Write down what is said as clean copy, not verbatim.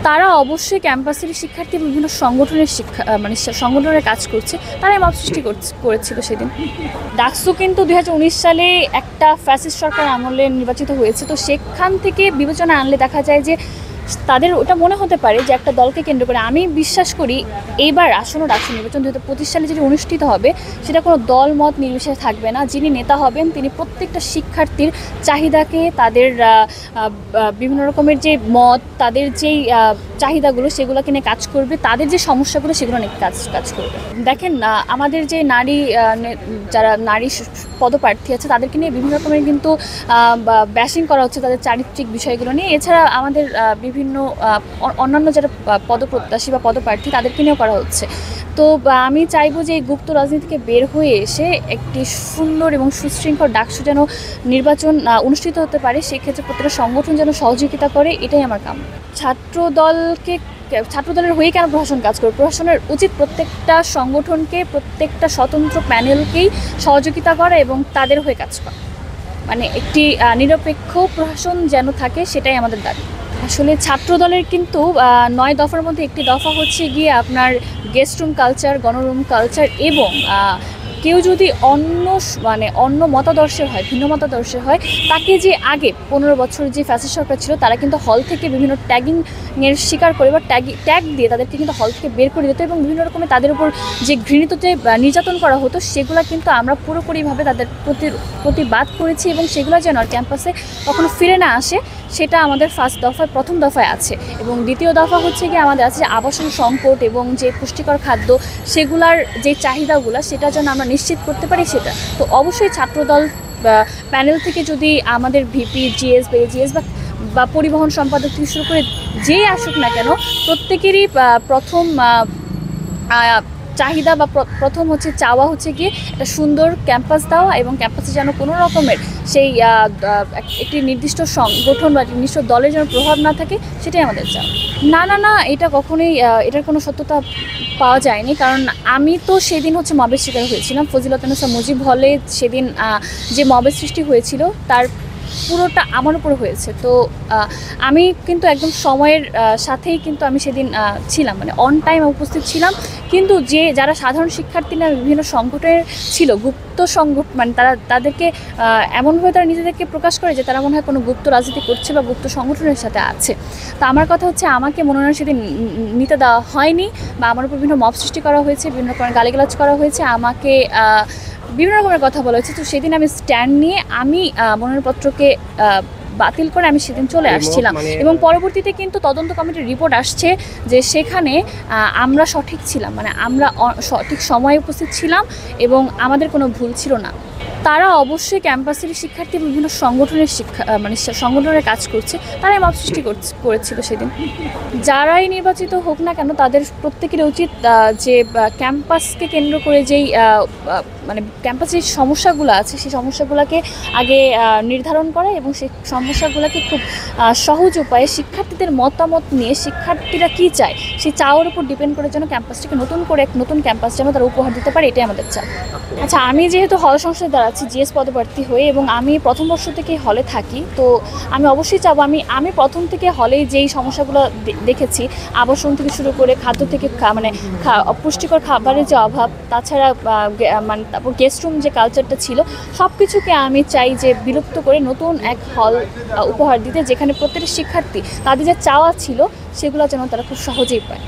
তারা অবশ্যই ক্যাম্পাসের শিক্ষার্থী বিভিন্ন সংগঠনের সংগঠনের কাজ করছে, তারাই মত সৃষ্টি করেছিল সেদিন। ডাকসু কিন্তু 2019 সালে একটা ফ্যাসিস্ট সরকার আমলে নির্বাচিত হয়েছে, তো সেখান থেকে বিবেচনা আনলে দেখা যায় যে তাদের ওটা মনে হতে পারে যে একটা দলকে কেন্দ্র করে। আমি বিশ্বাস করি এইবার আসন্ন ডাকসু নির্বাচন 2025 সালে যেটা অনুষ্ঠিত হবে সেটা কোনো দল মত নির্বিশেষে থাকবে না। যিনি নেতা হবেন তিনি প্রত্যেকটা শিক্ষার্থীর চাহিদাকে, তাদের বিভিন্ন রকমের যে মত, তাদের যেই চাহিদাগুলো সেগুলোকে নিয়ে কাজ করবে, তাদের যে সমস্যাগুলো সেগুলো নিয়ে কাজ করবে। দেখেন, আমাদের যে যারা নারী পদপ্রার্থী আছে তাদেরকে নিয়ে বিভিন্ন রকমের কিন্তু ব্যাশিং করা হচ্ছে তাদের চারিত্রিক বিষয়গুলো নিয়ে। এছাড়া আমাদের বিভিন্ন অন্যান্য যারা পদপ্রত্যাশী বা পদপ্রার্থী তাদেরকে নিয়েও করা হচ্ছে। তো আমি চাইবো যে এই গুপ্ত রাজনীতি থেকে বের হয়ে এসে একটি সুন্দর এবং সুশৃঙ্খল ডাকসু যেন নির্বাচন অনুষ্ঠিত হতে পারে, সেক্ষেত্রে প্রত্যেকটা সংগঠন যেন সহযোগিতা করে, এটাই আমার কাম্য। ছাত্রদলের হয়ে কেন প্রশাসন কাজ করে? প্রশাসনের উচিত প্রত্যেকটা সংগঠনকে, প্রত্যেকটা স্বতন্ত্র প্যানেলকেই সহযোগিতা করা এবং তাদের হয়ে কাজ করা, মানে একটি নিরপেক্ষ প্রশাসন যেন থাকে, সেটাই আমাদের দাবি। আসলে ছাত্রদলের কিন্তু 9 দফার মধ্যে একটি দফা হচ্ছে গিয়ে আপনার গেস্ট রুম কালচার, গণরুম কালচার, এবং কেউ যদি অন্য মতাদর্শের হয়, ভিন্ন মতাদর্শের হয়, তাকে যে আগে 15 বছর যে ফ্যাসিস্ট সরকার ছিল তারা কিন্তু হল থেকে বিভিন্ন ট্যাগিংয়ের শিকার করে বা ট্যাগ দিয়ে তাদেরকে কিন্তু হল থেকে বের করে দিত এবং বিভিন্ন রকমের তাদের উপর যে ঘৃণিত যে নির্যাতন করা হতো সেগুলো কিন্তু আমরা পুরোপুরিভাবে তাদের প্রতিবাদ করেছি এবং সেগুলো যেন আর ক্যাম্পাসে কখনো ফিরে না আসে সেটা আমাদের প্রথম দফায় আছে। এবং দ্বিতীয় দফা হচ্ছে গিয়ে আমাদের আছে যে আবাসন সংকট এবং যে পুষ্টিকর খাদ্য সেগুলার যে চাহিদাগুলো সেটা যেন আমরা নিশ্চিত করতে পারি সেটা। তো অবশ্যই ছাত্রদল প্যানেল থেকে যদি আমাদের ভিপি, জিএস বা পরিবহন সম্পাদক থেকে শুরু করে যেই আসুক না কেন, প্রত্যেকেরই প্রথম চাহিদা বা প্রথম চাওয়া হচ্ছে গিয়ে একটা সুন্দর ক্যাম্পাস দেওয়া এবং ক্যাম্পাসে যেন কোনো রকমের সেই একটি নির্দিষ্ট সংগঠন বা নির্দিষ্ট দলের যেন প্রভাব না থাকে, সেটাই আমাদের চাওয়া। না, এটা কখনোই এটার কোনো সত্যতা পাওয়া যায়নি, কারণ আমি তো সেদিন মবের শিকার হয়েছিলাম। ফজিলাতুন্নেসা মুজিব হলে সেদিন যে মবের সৃষ্টি হয়েছিল তার পুরোটা আমার উপর হয়েছে। তো আমি কিন্তু একদম সময়ের সাথেই কিন্তু আমি সেদিন ছিলাম, মানে অন টাইম উপস্থিত ছিলাম। কিন্তু যারা সাধারণ শিক্ষার্থীরা বিভিন্ন সংগঠনের ছিল, গুপ্ত সংগঠন, মানে তাদেরকে এমনভাবে তারা নিজেদেরকে প্রকাশ করে যে তারা মনে হয় কোনো গুপ্ত রাজনীতি করছে বা গুপ্ত সংগঠনের সাথে আছে। তো আমার কথা হচ্ছে, আমাকে মনোনয়ন সেদিন নিতে দেওয়া হয়নি বা আমার উপর বিভিন্ন মব সৃষ্টি করা হয়েছে, বিভিন্ন রকমের গালিগালাজ করা হয়েছে, আমাকে বিভিন্ন রকমের কথা বলা হয়েছে। তো সেদিন আমি স্ট্যান্ড নিয়ে আমি মনোনয়নপত্রকে বাতিল করে আমি সেদিন চলে আসছিলাম এবং পরবর্তীতে কিন্তু তদন্ত কমিটির রিপোর্ট আসছে যে সেখানে আমরা সঠিক ছিলাম, মানে আমরা সঠিক সময়ে উপস্থিত ছিলাম এবং আমাদের কোনো ভুল ছিল না। তারা অবশ্যই ক্যাম্পাসের শিক্ষার্থী বিভিন্ন সংগঠনের সংগঠনের কাজ করছে, তারাই মত সৃষ্টি করেছিল সেদিন। যারাই নির্বাচিত হোক না কেন তাদের প্রত্যেকের উচিত যে ক্যাম্পাসকে কেন্দ্র করে যেই মানে ক্যাম্পাসের সমস্যাগুলো আছে সেই সমস্যাগুলোকে আগে নির্ধারণ করা এবং সেই সমস্যাগুলোকে খুব সহজ উপায়ে শিক্ষার্থীদের মতামত নিয়ে শিক্ষার্থীরা কী চায় সেই চাওয়ার উপর ডিপেন্ড করে যেন ক্যাম্পাসটিকে নতুন ক্যাম্পাস যেন তারা উপহার দিতে পারে, এটাই আমাদের চাই। আচ্ছা, আমি যেহেতু হল সংসদে দাঁড়াচ্ছি জিএস পদপ্রার্থী হয়ে এবং আমি প্রথম বর্ষ থেকে হলে থাকি, তো আমি অবশ্যই চাবো, আমি প্রথম থেকে হলে যেই সমস্যাগুলো দেখেছি, আবাসন থেকে শুরু করে খাদ্য থেকে পুষ্টিকর খাবারের যে অভাব, তাছাড়া তারপর গেস্ট রুম যে কালচারটা ছিল, সব কিছুকে আমি চাই যে বিলুপ্ত করে নতুন এক হল উপহার দিতে, যেখানে প্রত্যেকটা শিক্ষার্থী তাদের যে চাওয়া ছিল সেগুলো যেন তারা খুব সহজেই পায়।